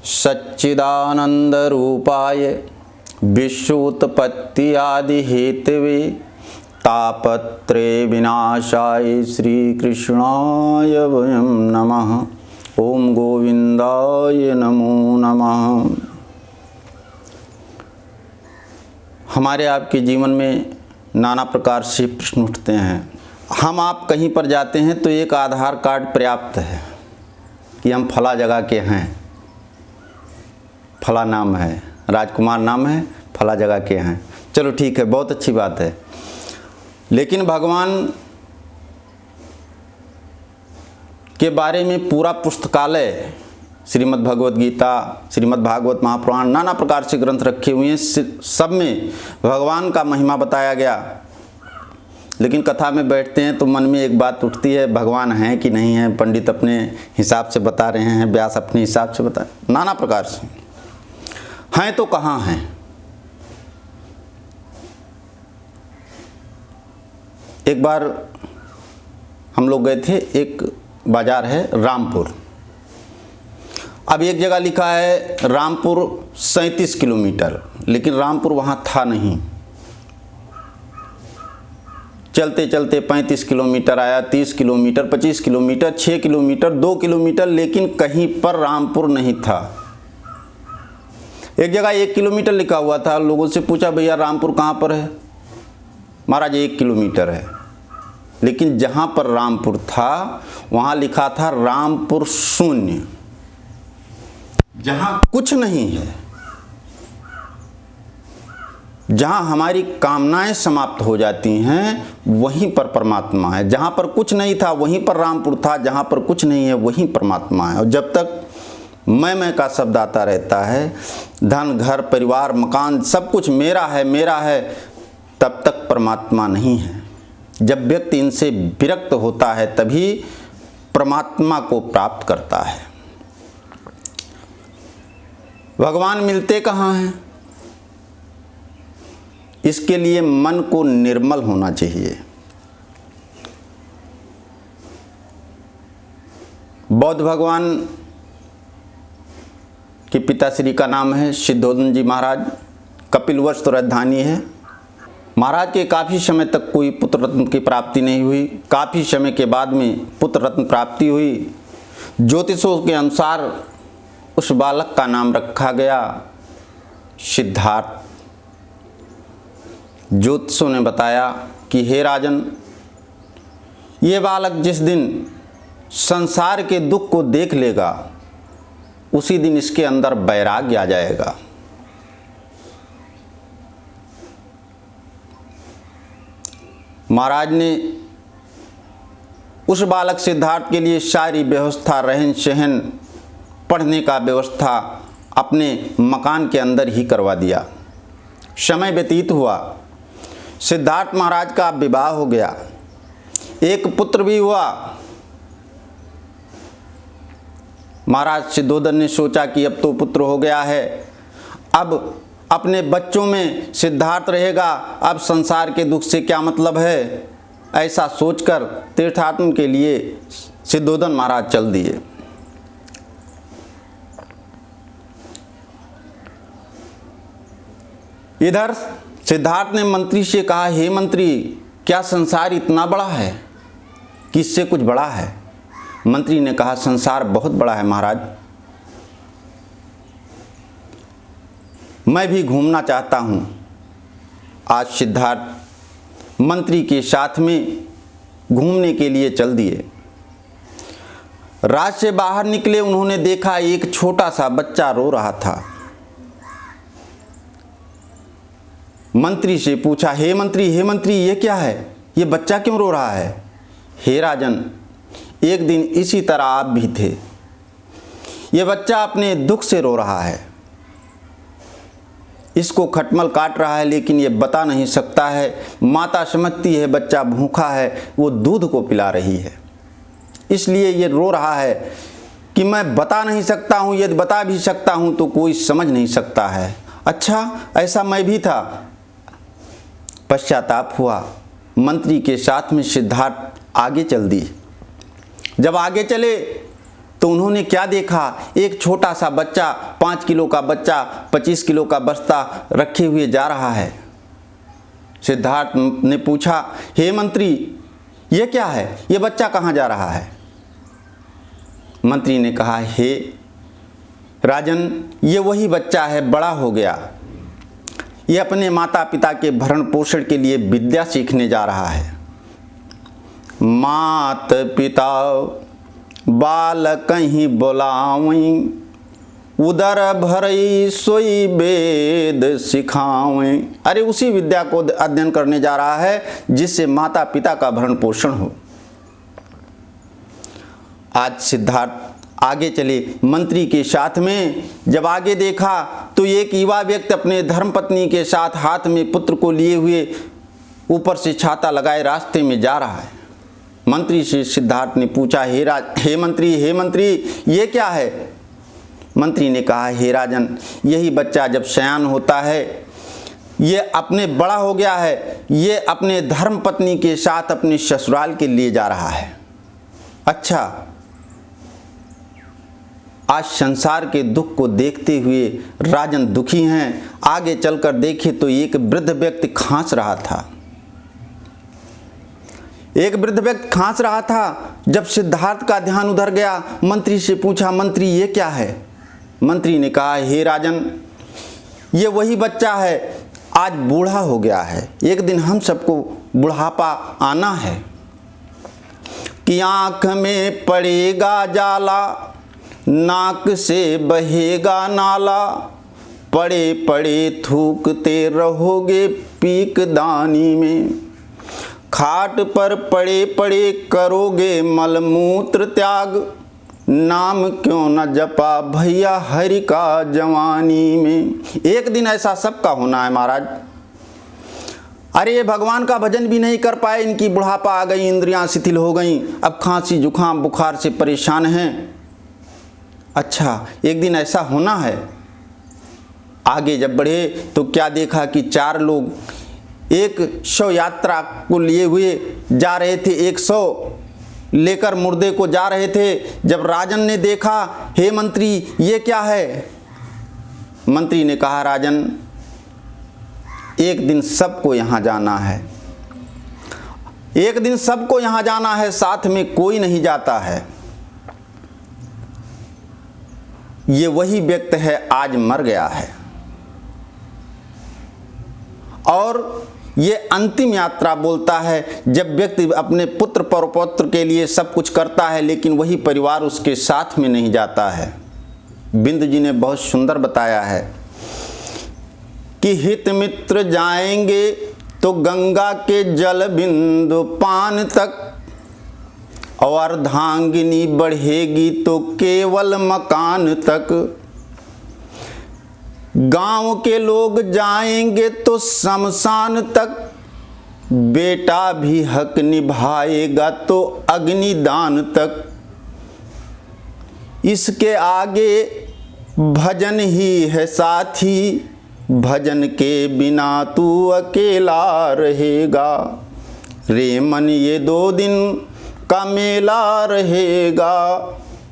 सच्चिदानंदरूपाय विश्वोत्पत्ति आदि हेतवे तापत्रय विनाशाय श्रीकृष्णाय वयं नमः। ओम गोविंदाय नमो नमः। हमारे आपके जीवन में नाना प्रकार से प्रश्न उठते हैं। हम आप कहीं पर जाते हैं तो एक आधार कार्ड पर्याप्त है कि हम फला जगह के हैं, फला नाम है, राजकुमार नाम है, फला जगह के हैं। चलो ठीक है, बहुत अच्छी बात है। लेकिन भगवान के बारे में पूरा पुस्तकालय, श्रीमद् भगवत गीता, श्रीमद् भागवत महापुराण, नाना प्रकार से ग्रंथ रखे हुए हैं। सब में भगवान का महिमा बताया गया। लेकिन कथा में बैठते हैं तो मन में एक बात उठती है, भगवान हैं कि नहीं हैं। पंडित अपने हिसाब से बता रहे हैं, व्यास अपने हिसाब से बता, नाना प्रकार से हैं तो कहाँ हैं। एक बार हम लोग गए थे, एक बाजार है रामपुर। अब एक जगह लिखा है रामपुर 37 किलोमीटर, लेकिन रामपुर वहाँ था नहीं। चलते चलते 35 किलोमीटर आया, 30 किलोमीटर, 25 किलोमीटर, 6 किलोमीटर, 2 किलोमीटर, लेकिन कहीं पर रामपुर नहीं था। एक जगह 1 किलोमीटर लिखा हुआ था। लोगों से पूछा, भैया रामपुर कहाँ पर है? महाराज 1 किलोमीटर है। लेकिन जहाँ पर रामपुर था वहाँ लिखा था रामपुर शून्य, जहाँ कुछ नहीं है, जहाँ हमारी कामनाएं समाप्त हो जाती हैं वहीं पर परमात्मा है। जहाँ पर कुछ नहीं था वहीं पर रामपुर था, जहाँ पर कुछ नहीं है वहीं परमात्मा है। और जब तक मैं का शब्द आता रहता है, धन घर परिवार मकान सब कुछ मेरा है, तब तक परमात्मा नहीं है। जब व्यक्ति इनसे विरक्त होता है तभी परमात्मा को प्राप्त करता है। भगवान मिलते कहाँ हैं? इसके लिए मन को निर्मल होना चाहिए। बौद्ध भगवान के पिताश्री का नाम है सिद्धोधन जी महाराज। कपिलवस्तु तो राजधानी है। महाराज के काफ़ी समय तक कोई पुत्र रत्न की प्राप्ति नहीं हुई। काफ़ी समय के बाद में पुत्र रत्न प्राप्ति हुई। ज्योतिषों के अनुसार उस बालक का नाम रखा गया सिद्धार्थ। ज्योतिषों ने बताया कि हे राजन, ये बालक जिस दिन संसार के दुख को देख लेगा उसी दिन इसके अंदर वैराग्य आ जाएगा। महाराज ने उस बालक सिद्धार्थ के लिए सारी व्यवस्था, रहन सहन, पढ़ने का व्यवस्था अपने मकान के अंदर ही करवा दिया। समय व्यतीत हुआ, सिद्धार्थ महाराज का विवाह हो गया, एक पुत्र भी हुआ। महाराज सिद्धोधन ने सोचा कि अब तो पुत्र हो गया है, अब अपने बच्चों में सिद्धार्थ रहेगा, अब संसार के दुख से क्या मतलब है। ऐसा सोचकर तीर्थाटन के लिए सिद्धोधन महाराज चल दिए। इधर सिद्धार्थ ने मंत्री से कहा, हे मंत्री, क्या संसार इतना बड़ा है कि इससे कुछ बड़ा है? मंत्री ने कहा, संसार बहुत बड़ा है महाराज, मैं भी घूमना चाहता हूँ। आज सिद्धार्थ मंत्री के साथ में घूमने के लिए चल दिए। राज से बाहर निकले, उन्होंने देखा एक छोटा सा बच्चा रो रहा था। मंत्री से पूछा, हे मंत्री, ये क्या है? ये बच्चा क्यों रो रहा है? हे राजन, एक दिन इसी तरह आप भी थे। ये बच्चा अपने दुख से रो रहा है, इसको खटमल काट रहा है, लेकिन ये बता नहीं सकता है। माता समझती है बच्चा भूखा है, वो दूध को पिला रही है, इसलिए ये रो रहा है कि मैं बता नहीं सकता हूँ, यदि बता भी सकता हूँ तो कोई समझ नहीं सकता है। अच्छा, ऐसा मैं भी था। पश्चाताप हुआ। मंत्री के साथ में सिद्धार्थ आगे चल दिए। जब आगे चले तो उन्होंने क्या देखा, एक छोटा सा बच्चा, 5 किलो का बच्चा 25 किलो का बस्ता रखे हुए जा रहा है। सिद्धार्थ ने पूछा, हे मंत्री ये क्या है, ये बच्चा कहाँ जा रहा है? मंत्री ने कहा, हे राजन, ये वही बच्चा है, बड़ा हो गया, ये अपने माता पिता के भरण पोषण के लिए विद्या सीखने जा रहा है। मात पिता बालक ही बोलावई, उदर भरई सोई वेद सिखावई। अरे उसी विद्या को अध्ययन करने जा रहा है जिससे माता पिता का भरण पोषण हो। आज सिद्धार्थ आगे चले मंत्री के साथ में। जब आगे देखा तो एक युवा व्यक्ति अपने धर्मपत्नी के साथ हाथ में पुत्र को लिए हुए ऊपर से छाता लगाए रास्ते में जा रहा है। मंत्री से सिद्धार्थ ने पूछा, हे मंत्री ये क्या है? मंत्री ने कहा, हे राजन, यही बच्चा जब सयान होता है, ये अपने बड़ा हो गया है, ये अपने धर्मपत्नी के साथ अपने ससुराल के लिए जा रहा है। अच्छा, आज संसार के दुख को देखते हुए राजन दुखी हैं। आगे चलकर देखे तो एक वृद्ध व्यक्ति खांस रहा था। जब सिद्धार्थ का ध्यान उधर गया, मंत्री से पूछा, मंत्री ये क्या है? मंत्री ने कहा, हे राजन, ये वही बच्चा है, आज बूढ़ा हो गया है, एक दिन हम सबको बुढ़ापा आना है कि आँख में पड़ेगा जाला, नाक से बहेगा नाला, पड़े पड़े थूकते रहोगे पीक दानी में, खाट पर पड़े पड़े करोगे मलमूत्र त्याग, नाम क्यों न जपा भैया हरि का जवानी में। एक दिन ऐसा सबका होना है महाराज। अरे ये भगवान का भजन भी नहीं कर पाए, इनकी बुढ़ापा आ गई, इंद्रियां शिथिल हो गई, अब खांसी जुखाम बुखार से परेशान हैं। अच्छा, एक दिन ऐसा होना है। आगे जब बढ़े तो क्या देखा कि 4 लोग एक शव यात्रा को लिए हुए जा रहे थे, 100 लेकर मुर्दे को जा रहे थे। जब राजन ने देखा, हे मंत्री ये क्या है? मंत्री ने कहा, राजन, एक दिन सबको यहाँ जाना है, एक दिन सबको यहाँ जाना है, साथ में कोई नहीं जाता है। ये वही व्यक्ति है, आज मर गया है, और ये अंतिम यात्रा बोलता है जब व्यक्ति अपने पुत्र पौत्र के लिए सब कुछ करता है लेकिन वही परिवार उसके साथ में नहीं जाता है। बिंदु जी ने बहुत सुंदर बताया है कि हित मित्र जाएंगे तो गंगा के जल बिंदु पान तक, और अर्धांगिनी बढ़ेगी तो केवल मकान तक, गांव के लोग जाएंगे तो शमशान तक, बेटा भी हक निभाएगा तो अग्निदान तक, इसके आगे भजन ही है साथी, भजन के बिना तू अकेला रहेगा, रे मन ये 2 दिन का मेला रहेगा,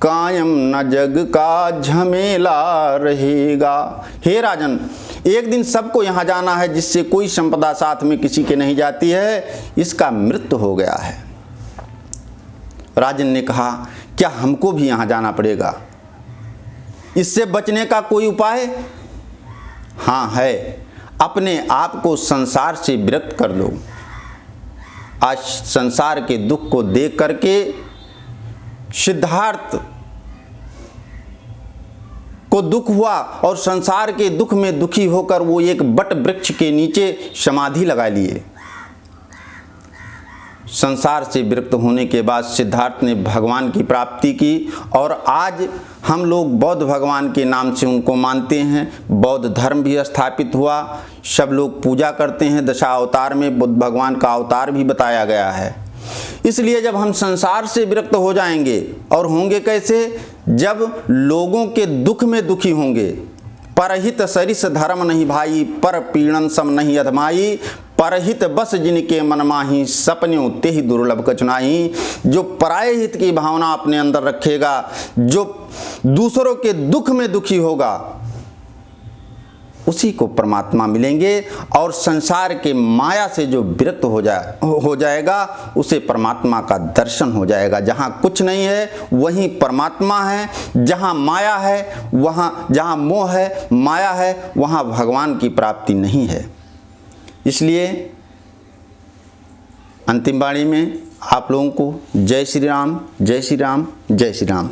कायम न जग का झमेला रहेगा। हे राजन, एक दिन सबको यहाँ जाना है, जिससे कोई संपदा साथ में किसी के नहीं जाती है, इसका मृत्यु हो गया है। राजन ने कहा, क्या हमको भी यहाँ जाना पड़ेगा? इससे बचने का कोई उपाय? हाँ है, अपने आप को संसार से विरक्त कर लो। आज संसार के दुख को देख करके सिद्धार्थ को दुख हुआ और संसार के दुख में दुखी होकर वो एक बट वृक्ष के नीचे समाधि लगा लिए। संसार से विरक्त होने के बाद सिद्धार्थ ने भगवान की प्राप्ति की, और आज हम लोग बौद्ध भगवान के नाम से उनको मानते हैं। बौद्ध धर्म भी स्थापित हुआ, सब लोग पूजा करते हैं। 10 अवतार में बुद्ध भगवान का अवतार भी बताया गया है। इसलिए जब हम संसार से विरक्त हो जाएंगे, और होंगे कैसे? जब लोगों के दुख में दुखी होंगे, परहित सरिस धर्म नहीं भाई, पर पीड़न सम नहीं अधमाई, परहित बस जिनके मन माही, सपने तेहि दुर्लभ कचुनाई। जो पराये हित की भावना अपने अंदर रखेगा, जो दूसरों के दुख में दुखी होगा, उसी को परमात्मा मिलेंगे। और संसार के माया से जो विरक्त हो जाएगा, उसे परमात्मा का दर्शन हो जाएगा। जहाँ कुछ नहीं है वहीं परमात्मा है, जहाँ माया है वहाँ, जहाँ मोह है, माया है, वहाँ भगवान की प्राप्ति नहीं है। इसलिए अंतिम वाणी में आप लोगों को जय श्री राम, जय श्री राम, जय श्री राम।